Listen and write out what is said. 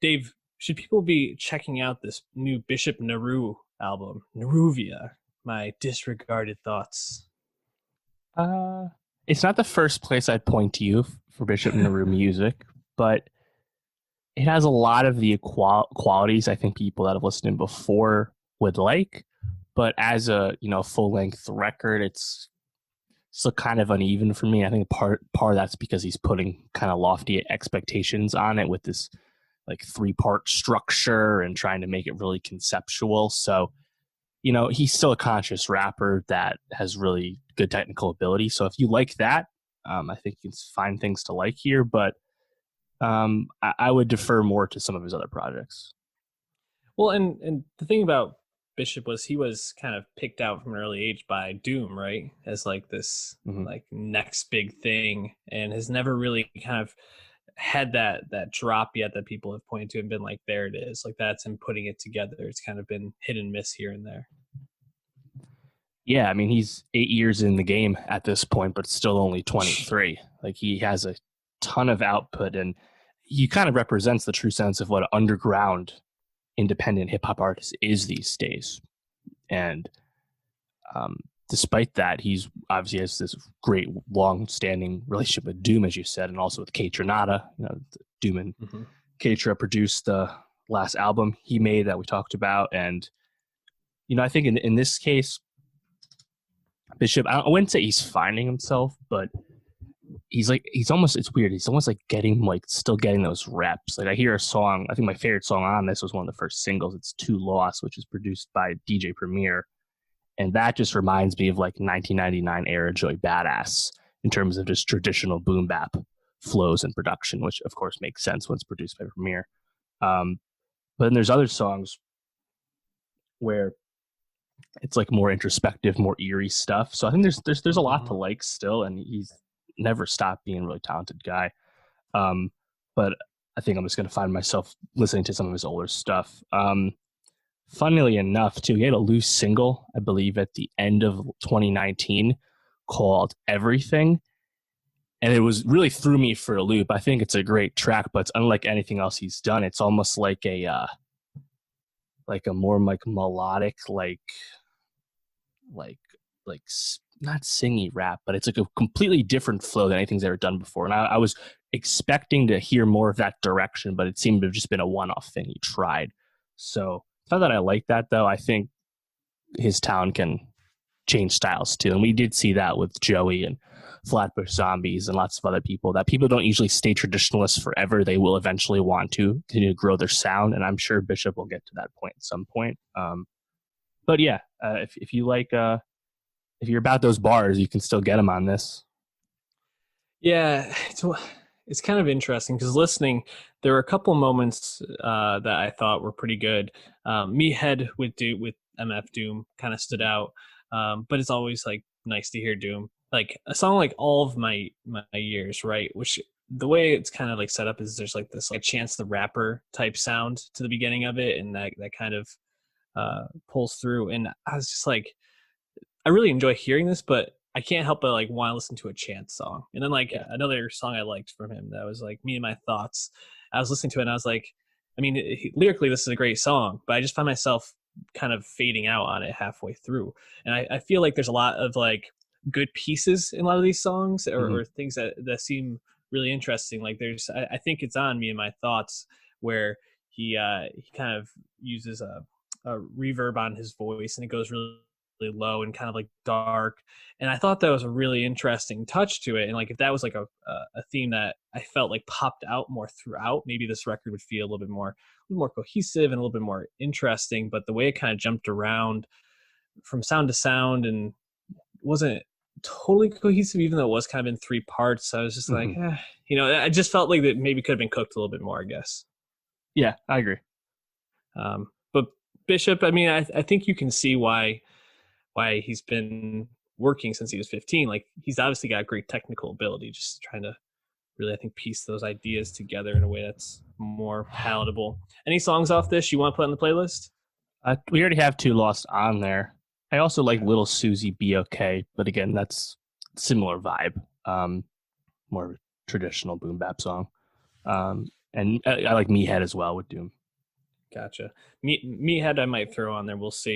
Dave, should people be checking out this new Bishop Nehru album, Nehruvia? My disregarded thoughts. Uh, it's not the first place I'd point to you for Bishop Nehru music, but it has a lot of the qualities I think people that have listened to him before would like. But as a full length record, it's still kind of uneven for me. I think part of that's because he's putting kind of lofty expectations on it with this like 3-part structure and trying to make it really conceptual. So he's still a conscious rapper that has really good technical ability. So if you like that, I think you can find things to like here. But I would defer more to some of his other projects. Well, and the thing about Bishop was he was kind of picked out from an early age by Doom, right? As like this Mm-hmm. like next big thing, and has never really kind of had that drop yet that people have pointed to and been like, there it is. Like that's him putting it together. It's kind of been hit and miss here and there. Yeah, I mean, he's 8 years in the game at this point, but still only 23. Like he has a ton of output, and he kind of represents the true sense of what an underground independent hip hop artist is these days. And despite that, he's obviously has this great long standing relationship with Doom, as you said, and also with K Tronada. Doom and K produced the last album he made that we talked about. And, I think in this case, Bishop, I wouldn't say he's finding himself, but it's weird. He's almost like still getting those reps. Like I hear a song, I think my favorite song on this was one of the first singles. It's Too Lost, which is produced by DJ Premier. And that just reminds me of like 1999 era Joey Badass in terms of just traditional boom bap flows and production, which of course makes sense when it's produced by Premier. But then there's other songs where it's like more introspective, more eerie stuff. So I think there's a lot to like still, and he's never stopped being a really talented guy. But I think I'm just going to find myself listening to some of his older stuff. Funnily enough, too, he had a loose single, I believe, at the end of 2019 called Everything. And it was really threw me for a loop. I think it's a great track, but it's unlike anything else he's done. It's almost like a more like melodic, like not singy rap, but it's like a completely different flow than anything's ever done before. And I was expecting to hear more of that direction, but it seemed to have just been a one-off thing he tried. So it's not that I like that, though. I think his talent can change styles too, and we did see that with Joey and Flatbush Zombies and lots of other people. That people don't usually stay traditionalists forever. They will eventually want to continue to grow their sound, and I'm sure Bishop will get to that point at some point. But yeah, if you like. If you're about those bars, you can still get them on this. Yeah, it's kind of interesting because listening, there were a couple moments that I thought were pretty good. Meathead with MF Doom kind of stood out, but it's always like nice to hear Doom. Like a song like All of My Years, right? Which the way it's kind of like set up is there's like this like Chance the Rapper type sound to the beginning of it, and that kind of pulls through. And I was just like, I really enjoy hearing this, but I can't help but like want to listen to a Chance song. And then like another song I liked from him that was like Me and My Thoughts. I was listening to it and I was like, I mean, lyrically this is a great song, but I just find myself kind of fading out on it halfway through. And I feel like there's a lot of like good pieces in a lot of these songs or things that seem really interesting. Like I think it's on Me and My Thoughts where he kind of uses a reverb on his voice and it goes really low and kind of like dark, and I thought that was a really interesting touch to it. And like if that was like a theme that I felt like popped out more throughout, maybe this record would feel a little more cohesive and a little bit more interesting. But the way it kind of jumped around from sound to sound and wasn't totally cohesive, even though it was kind of in 3 parts, I was just like I just felt like that maybe could have been cooked a little bit more, I guess. Yeah, I agree. But Bishop, I mean, I think you can see why he's been working since he was 15. Like he's obviously got great technical ability, just trying to really, I think, piece those ideas together in a way that's more palatable. Any songs off this you want to put on the playlist? We already have Too Lost on there. I also like Little Susie Be Okay, but again, that's similar vibe. More traditional boom bap song. And And I like Meathead as well with Doom. Gotcha. Meathead I might throw on there. We'll see.